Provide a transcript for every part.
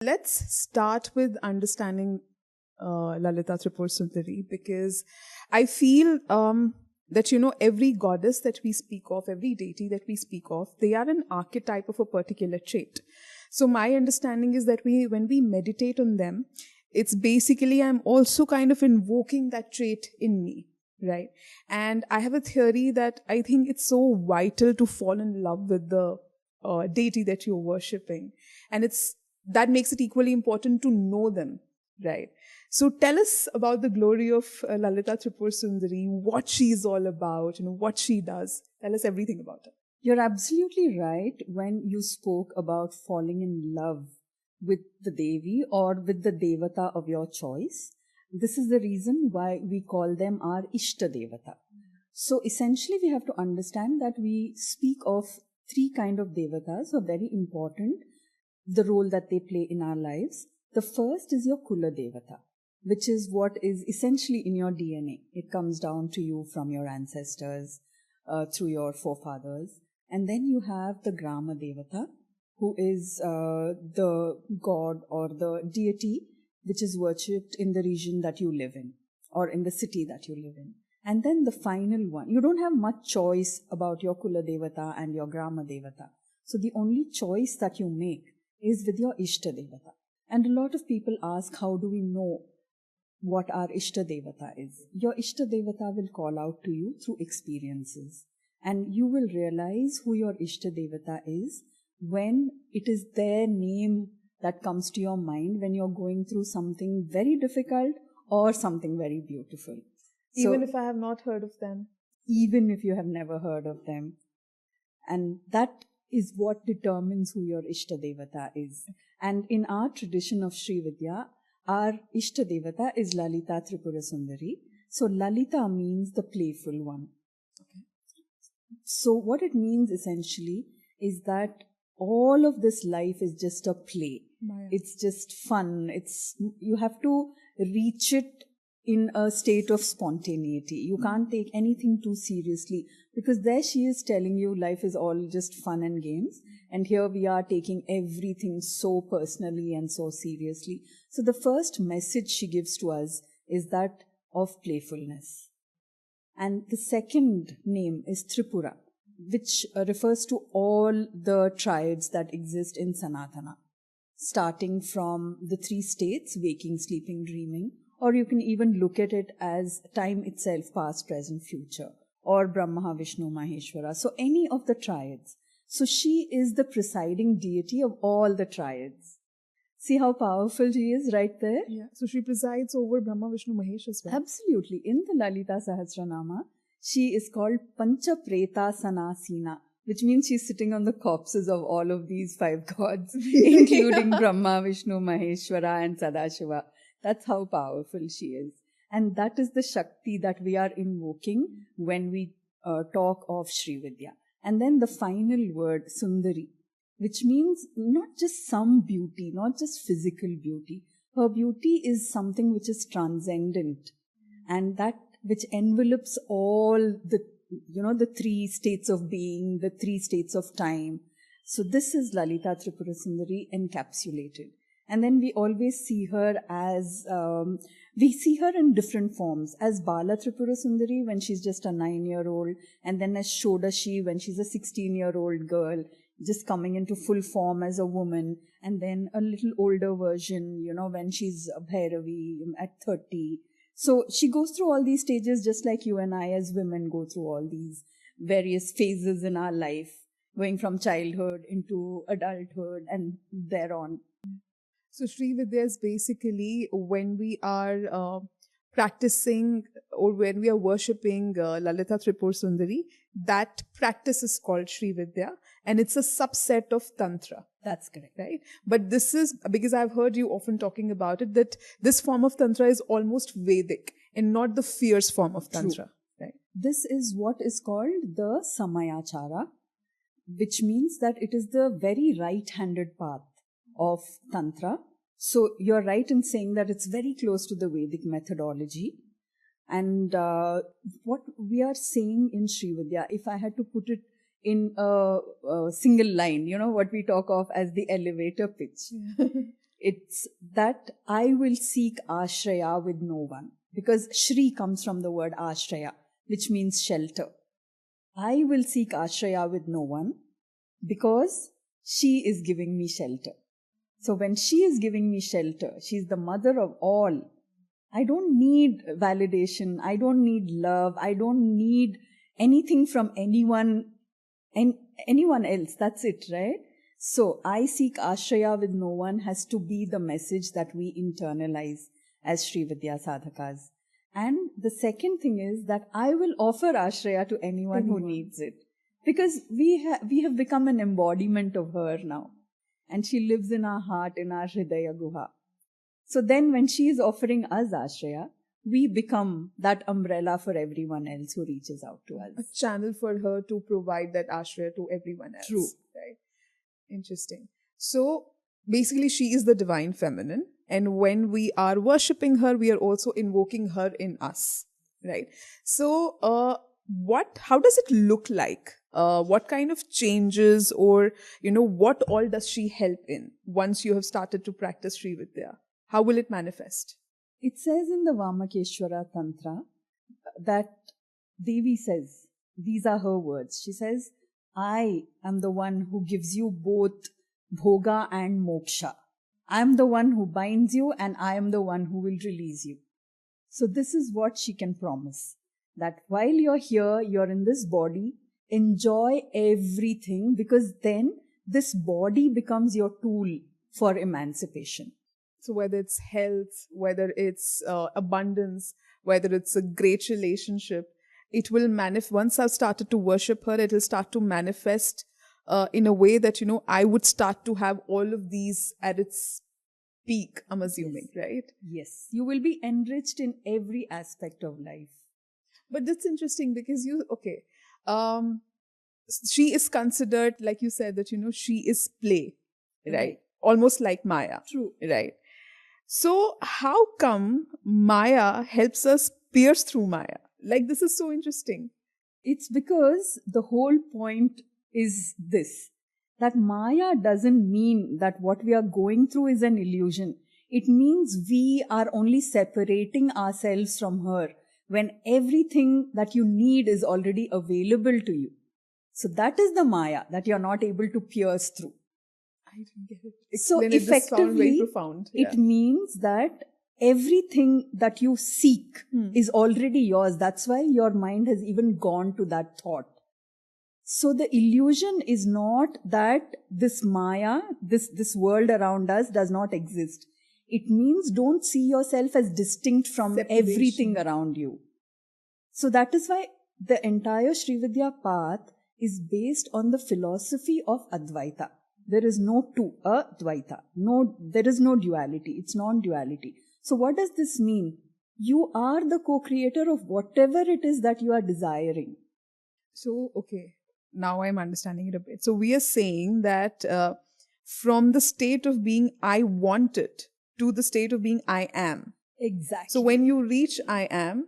Let's start with understanding Lalita Tripur Sundari, because I feel that, every goddess that we speak of, every deity that we speak of, they are an archetype of a particular trait. So my understanding is that when we meditate on them, it's basically I'm also kind of invoking that trait in me, right? And I have a theory that I think it's so vital to fall in love with the deity that you're worshipping, and it's that makes it equally important to know them, right? So tell us about the glory of Lalita Tripur Sundari, what she's all about, what she does. Tell us everything about her. You're absolutely right when you spoke about falling in love with the Devi or with the Devata of your choice. This is the reason why we call them our Ishta Devata. So essentially we have to understand that we speak of three kind of Devatas who are very important, the role that they play in our lives. The first is your Kula Devata, which is what is essentially in your DNA. It comes down to you from your ancestors, through your forefathers. And then you have the Grama Devata, who is the god or the deity which is worshipped in the region that you live in or in the city that you live in. And then the final one, you don't have much choice about your Kula Devata and your Grama Devata. So the only choice that you make is with your Ishta Devata. And a lot of people ask, how do we know what our Ishta Devata is? Your Ishta Devata will call out to you through experiences. And you will realize who your Ishta Devata is when it is their name that comes to your mind when you're going through something very difficult or something very beautiful. Even if I have not heard of them. Even if you have never heard of them. And that is what determines who your Ishta Devata is. And in our tradition of Sri Vidya, our Ishta Devata is Lalita Tripura Sundari. So Lalita means the playful one. Okay. So what it means essentially is that all of this life is just a play. Maya. It's just fun. You have to reach it in a state of spontaneity. You can't take anything too seriously, because there she is telling you life is all just fun and games, and here we are taking everything so personally and so seriously. So the first message she gives to us is that of playfulness. And the second name is Tripura, which refers to all the triads that exist in Sanatana, starting from the three states, waking, sleeping, dreaming, or you can even look at it as time itself, past, present, future, or Brahma, Vishnu, Maheshwara. So any of the triads. So she is the presiding deity of all the triads. See how powerful she is right there? Yeah. So she presides over Brahma, Vishnu, Mahesh as well. Absolutely. In the Lalita Sahasranama, she is called Pancha Preta Sanasina, which means she's sitting on the corpses of all of these five gods, including Brahma, Vishnu, Maheshwara, and Sadashiva. That's how powerful she is. And that is the Shakti that we are invoking when we talk of Sri Vidya. And then the final word, Sundari, which means not just some beauty, not just physical beauty. Her beauty is something which is transcendent, and that which envelops all the three states of being, the three states of time. So this is Lalita Tripura Sundari encapsulated. And then we always see her as, we see her in different forms, as Bala Tripura Sundari when she's just a 9-year-old, and then as Shodashi when she's a 16-year-old girl, just coming into full form as a woman, and then a little older version, when she's a Bhairavi at 30. So she goes through all these stages just like you and I as women go through all these various phases in our life, going from childhood into adulthood and thereon. So Sri Vidya is basically when we are practicing or when we are worshipping Lalita Tripur Sundari, that practice is called Sri Vidya, and it's a subset of Tantra. That's correct. Right? But this is, because I've heard you often talking about it, that this form of Tantra is almost Vedic and not the fierce form of Tantra. True. Right? This is what is called the Samayachara, which means that it is the very right-handed path of Tantra. So you're right in saying that it's very close to the Vedic methodology. And what we are saying in Sri Vidya, if I had to put it in a single line, what we talk of as the elevator pitch. It's that I will seek ashraya with no one. Because Shri comes from the word ashraya, which means shelter. I will seek ashraya with no one because she is giving me shelter. So when she is giving me shelter, she's the mother of all. I don't need validation. I don't need love. I don't need anything from anyone else. That's it, right? So I seek ashraya with no one has to be the message that we internalize as Sri Vidya sadhakas. And the second thing is that I will offer ashraya to anyone who needs it. Because we have become an embodiment of her now. And she lives in our heart, in our Hridaya Guha. So then when she is offering us ashraya, we become that umbrella for everyone else who reaches out to us. A channel for her to provide that ashraya to everyone else. True. Right. Interesting. So basically she is the divine feminine. And when we are worshipping her, we are also invoking her in us. Right. So how does it look like? What kind of changes or, what all does she help in once you have started to practice Sri Vidya? How will it manifest? It says in the Vamakeshwara Tantra that Devi says, these are her words. She says, I am the one who gives you both bhoga and moksha. I am the one who binds you and I am the one who will release you. So this is what she can promise. That while you're here, you're in this body, enjoy everything because then this body becomes your tool for emancipation. So whether it's health, whether it's abundance, whether it's a great relationship, it will manifest. Once I've started to worship her, it will start to manifest in a way that, I would start to have all of these at its peak, I'm assuming, yes. Right? Yes. You will be enriched in every aspect of life. But that's interesting because she is considered, like you said, that, she is play, right? Almost like Maya. True. Right. So how come Maya helps us pierce through Maya? Like, this is so interesting. It's because the whole point is this, that Maya doesn't mean that what we are going through is an illusion. It means we are only separating ourselves from her when everything that you need is already available to you. So that is the Maya that you're not able to pierce through. I didn't get it. Explain so effectively, very profound. It means that everything that you seek is already yours. That's why your mind has even gone to that thought. So the illusion is not that this Maya, this world around us does not exist. It means don't see yourself as distinct from everything around you. So that is why the entire Sri Vidya path is based on the philosophy of Advaita. There is no two, Advaita. No, there is no duality. It's non-duality. So what does this mean? You are the co-creator of whatever it is that you are desiring. So, okay, now I'm understanding it a bit. So we are saying that from the state of being I want it to the state of being I am. Exactly. So when you reach I am,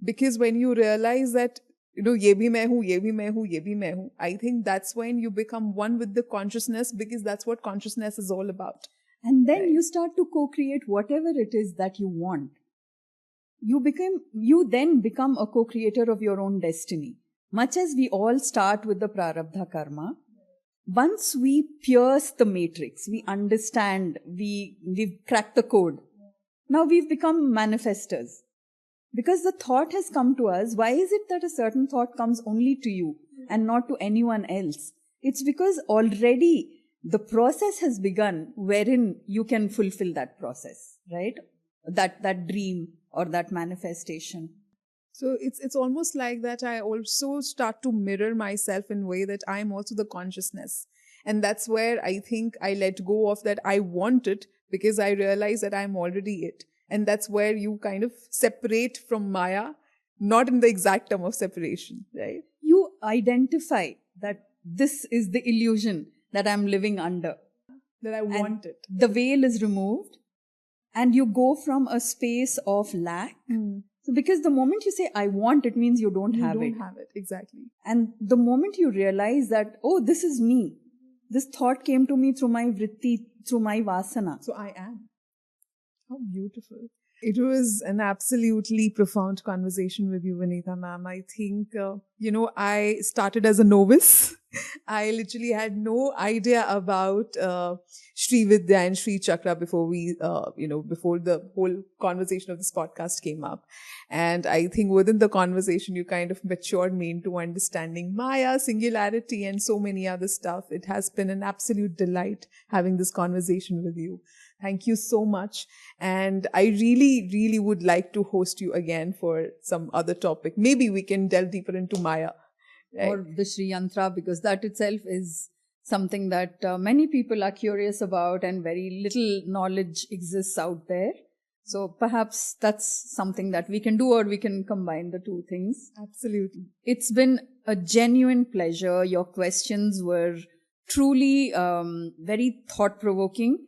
because when you realize that, ye bhi main hu, ye bhi main hu, ye bhi main hu, I think that's when you become one with the consciousness, because that's what consciousness is all about. And then you start to co-create whatever it is that you want. You then become a co-creator of your own destiny. Much as we all start with the prarabdha karma, once we pierce the matrix, we understand, we've cracked the code. Now we've become manifestors. Because the thought has come to us, why is it that a certain thought comes only to you and not to anyone else? It's because already the process has begun wherein you can fulfill that process, right? That dream or that manifestation. So it's almost like that I also start to mirror myself in a way that I'm also the consciousness. And that's where I think I let go of that I want it, because I realize that I'm already it. And that's where you kind of separate from Maya, not in the exact term of separation, right? You identify that this is the illusion that I'm living under. That I want it. The veil is removed and you go from a space of lack. So because the moment you say, I want, it means you don't have it. Exactly. And the moment you realize that, oh, this is me, This thought came to me through my vritti, through my vasana. So I am. How beautiful. It was an absolutely profound conversation with you, Vanitha ma'am. I think, I started as a novice. I literally had no idea about Sri Vidya and Sri Chakra before before the whole conversation of this podcast came up. And I think within the conversation, you kind of matured me into understanding Maya, singularity, and so many other stuff. It has been an absolute delight having this conversation with you. Thank you so much. And I really, really would like to host you again for some other topic. Maybe we can delve deeper into Maya. Right? Or the Sri Yantra, because that itself is something that many people are curious about and very little knowledge exists out there. So perhaps that's something that we can do, or we can combine the two things. Absolutely. It's been a genuine pleasure. Your questions were truly very thought-provoking.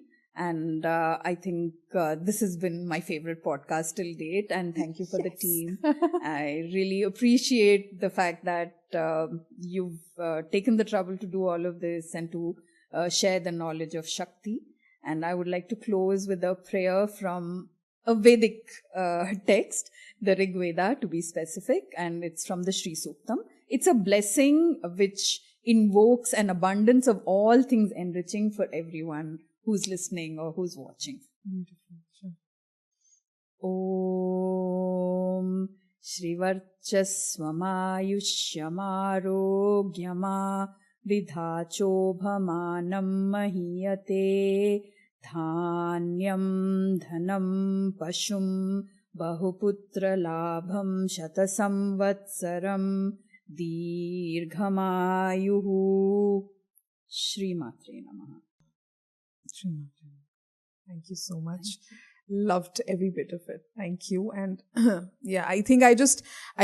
And I think this has been my favorite podcast till date. And thank you for the team. I really appreciate the fact that you've taken the trouble to do all of this and to share the knowledge of Shakti. And I would like to close with a prayer from a Vedic text, the Rig Veda to be specific. And it's from the Sri Suktam. It's a blessing which invokes an abundance of all things enriching for everyone who's listening or who's watching. Beautiful. Sure. Om Shrivarchasvamayushyamarogyama vidhachobhamanam mahiyate dhanyam dhanam pashum bahuputra labham shatasamvatsaram dirghamayuhu. Shri Matre Namaha. Thank you so much. Loved every bit of it. Thank you. And yeah, I think I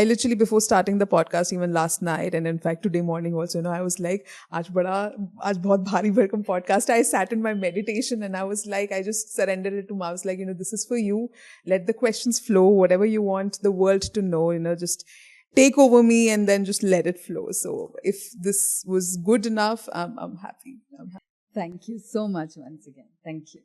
literally before starting the podcast, even last night, and in fact today morning also, I was like, aaj bahut bhari bharkam podcast. I sat in my meditation and I was like, I just surrendered it to Ma. I was like, this is for you. Let the questions flow, whatever you want the world to know, just take over me and then just let it flow. So if this was good enough, I'm happy. Thank you so much once again. Thank you.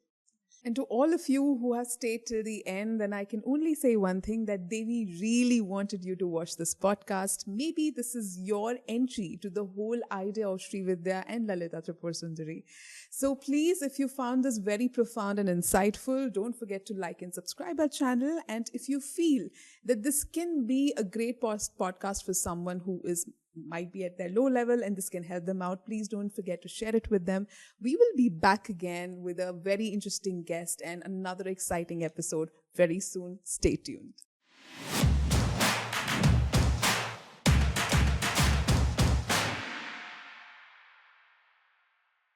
And to all of you who have stayed till the end, then I can only say one thing, that Devi really wanted you to watch this podcast. Maybe this is your entry to the whole idea of Sri Vidya and Lalita Tripura Sundari. So please, if you found this very profound and insightful, don't forget to like and subscribe our channel. And if you feel that this can be a great podcast for someone who might be at their low level and this can help them out, please don't forget to share it with them. We will be back again with a very interesting guest and another exciting episode very soon. Stay tuned.